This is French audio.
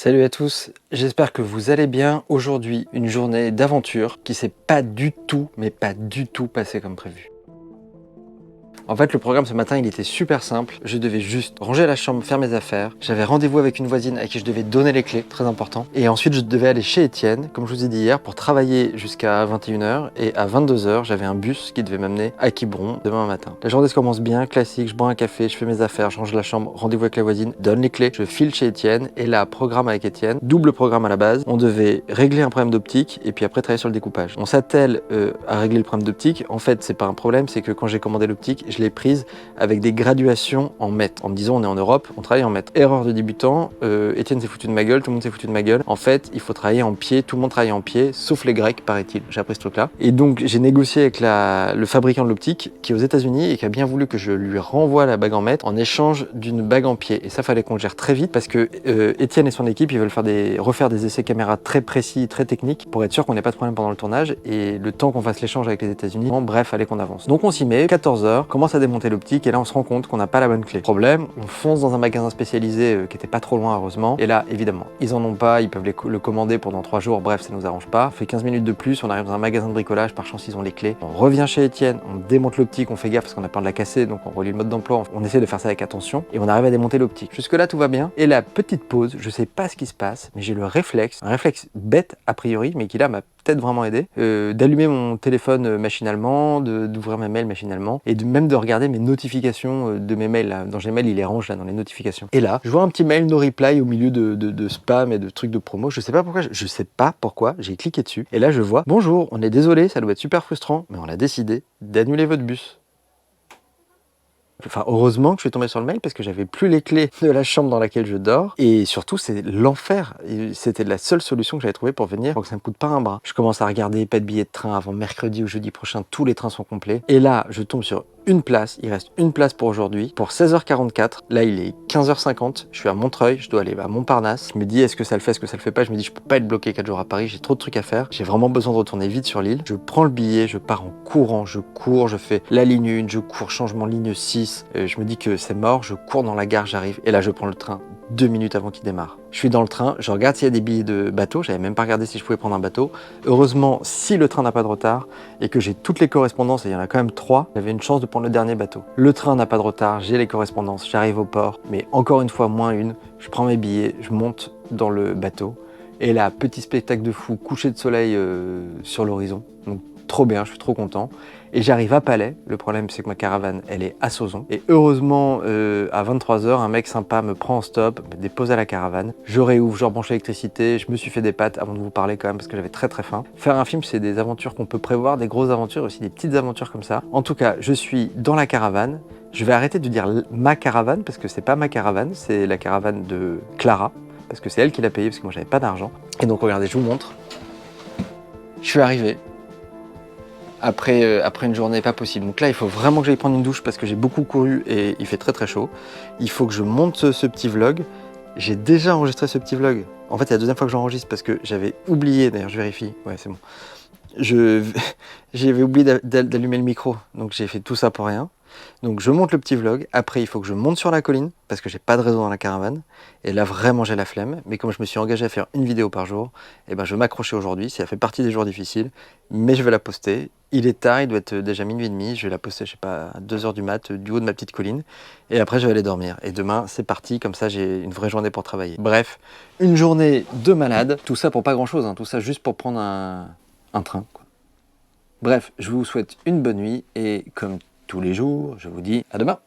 Salut à tous, j'espère que vous allez bien. Aujourd'hui, une journée d'aventure qui s'est pas du tout, mais pas du tout passée comme prévu. En fait, le programme ce matin, il était super simple. Je devais juste ranger la chambre, faire mes affaires. J'avais rendez-vous avec une voisine à qui je devais donner les clés, très important. Et ensuite, je devais aller chez Étienne, comme je vous ai dit hier, pour travailler jusqu'à 21h. Et à 22h, j'avais un bus qui devait m'amener à Quiberon demain matin. La journée se commence bien, classique. Je bois un café, je fais mes affaires, je range la chambre, rendez-vous avec la voisine, donne les clés, je file chez Étienne. Et là, programme avec Étienne, double programme à la base. On devait régler un problème d'optique et puis après travailler sur le découpage. On s'attelle à régler le problème d'optique. En fait, c'est pas un problème, c'est que quand j'ai commandé l'optique, je l'ai prise avec des graduations en mètres. En me disant, on est en Europe, on travaille en mètres. Erreur de débutant, Étienne s'est foutu de ma gueule, tout le monde s'est foutu de ma gueule. En fait, il faut travailler en pied, tout le monde travaille en pied, sauf les Grecs, paraît-il. J'ai appris ce truc-là. Et donc, j'ai négocié avec le fabricant de l'optique, qui est aux États-Unis et qui a bien voulu que je lui renvoie la bague en mètres en échange d'une bague en pied. Et ça, fallait qu'on le gère très vite parce que Étienne et son équipe, ils veulent refaire des essais caméra très précis, très techniques pour être sûr qu'on n'ait pas de problème pendant le tournage. Et le temps qu'on fasse l'échange avec les États-Unis, bref, fallait qu'on avance. Donc, on s'y met, 14h, commence à démonter l'optique et là, on se rend compte qu'on n'a pas la bonne clé. Problème, on fonce dans un magasin spécialisé qui était pas trop loin, heureusement. Et là, évidemment, ils en ont pas, ils peuvent le commander pendant 3 jours, bref, ça nous arrange pas. On fait 15 minutes de plus, on arrive dans un magasin de bricolage, par chance, ils ont les clés. On revient chez Étienne, on démonte l'optique, on fait gaffe parce qu'on a peur de la casser, donc on relie le mode d'emploi, on essaie de faire ça avec attention et on arrive à démonter l'optique. Jusque-là, tout va bien. Et la petite pause, je sais pas ce qui se passe, mais j'ai le réflexe, un réflexe bête a priori, mais qui là m'a peut-être vraiment aidé, d'allumer mon téléphone machinalement, d'ouvrir mes mails machinalement et même de regarder mes notifications de mes mails. Là. Dans Gmail, il les range là dans les notifications. Et là, je vois un petit mail no reply au milieu de spam et de trucs de promo. Je sais pas pourquoi, j'ai cliqué dessus. Et là, je vois, bonjour, on est désolé, ça doit être super frustrant, mais on a décidé d'annuler votre bus. Enfin, heureusement que je suis tombé sur le mail parce que j'avais plus les clés de la chambre dans laquelle je dors. Et surtout, c'est l'enfer. C'était la seule solution que j'avais trouvée pour venir, pour que ça me coûte pas un bras. Je commence à regarder, pas de billets de train avant mercredi ou jeudi prochain. Tous les trains sont complets. Et là, je tombe sur une place. Il reste une place pour aujourd'hui. Pour 16h44. Là, il est 15h50. Je suis à Montreuil. Je dois aller à Montparnasse. Je me dis, est-ce que ça le fait, est-ce que ça le fait pas? Je me dis, je peux pas être bloqué 4 jours à Paris. J'ai trop de trucs à faire. J'ai vraiment besoin de retourner vite sur l'île. Je prends le billet. Je pars en courant. Je cours. Je fais la ligne 1. Je cours. Changement ligne 6. Je me dis que c'est mort. Je cours dans la gare. J'arrive. Et là, je prends le train 2 minutes avant qu'il démarre. Je suis dans le train, je regarde s'il y a des billets de bateau, j'avais même pas regardé si je pouvais prendre un bateau. Heureusement, si le train n'a pas de retard et que j'ai toutes les correspondances, et il y en a quand même 3, j'avais une chance de prendre le dernier bateau. Le train n'a pas de retard, j'ai les correspondances, j'arrive au port, mais encore une fois, moins une, je prends mes billets, je monte dans le bateau, et là, petit spectacle de fou, coucher de soleil sur l'horizon. Donc, trop bien, je suis trop content. Et j'arrive à Palais. Le problème, c'est que ma caravane, elle est à Sauzon. Et heureusement, à 23h, un mec sympa me prend en stop, me dépose à la caravane. Je réouvre, je rebranche l'électricité. Je me suis fait des pâtes avant de vous parler quand même parce que j'avais très très faim. Faire un film, c'est des aventures qu'on peut prévoir, des grosses aventures, aussi des petites aventures comme ça. En tout cas, je suis dans la caravane. Je vais arrêter de dire ma caravane parce que c'est pas ma caravane, c'est la caravane de Clara. Parce que c'est elle qui l'a payé parce que moi, j'avais pas d'argent. Et donc, regardez, je vous montre. Je suis arrivé. Après une journée pas possible. Donc là, il faut vraiment que j'aille prendre une douche parce que j'ai beaucoup couru et il fait très très chaud. Il faut que je monte ce petit vlog. J'ai déjà enregistré ce petit vlog. En fait, c'est la deuxième fois que j'enregistre parce que j'avais oublié, d'ailleurs je vérifie, ouais c'est bon. J'avais oublié d'allumer le micro, donc j'ai fait tout ça pour rien. Donc je monte le petit vlog, après il faut que je monte sur la colline, parce que j'ai pas de réseau dans la caravane, et là vraiment j'ai la flemme, mais comme je me suis engagé à faire une vidéo par jour, et ben je vais m'accrocher aujourd'hui, ça fait partie des jours difficiles, mais je vais la poster. Il est tard, il doit être déjà minuit et demi, je vais la poster, je sais pas, à 2h du mat, du haut de ma petite colline, et après je vais aller dormir. Et demain c'est parti, comme ça j'ai une vraie journée pour travailler. Bref, une journée de malade, tout ça pour pas grand chose, hein, tout ça juste pour prendre un train, quoi. Bref, je vous souhaite une bonne nuit, et comme tous les jours, je vous dis à demain.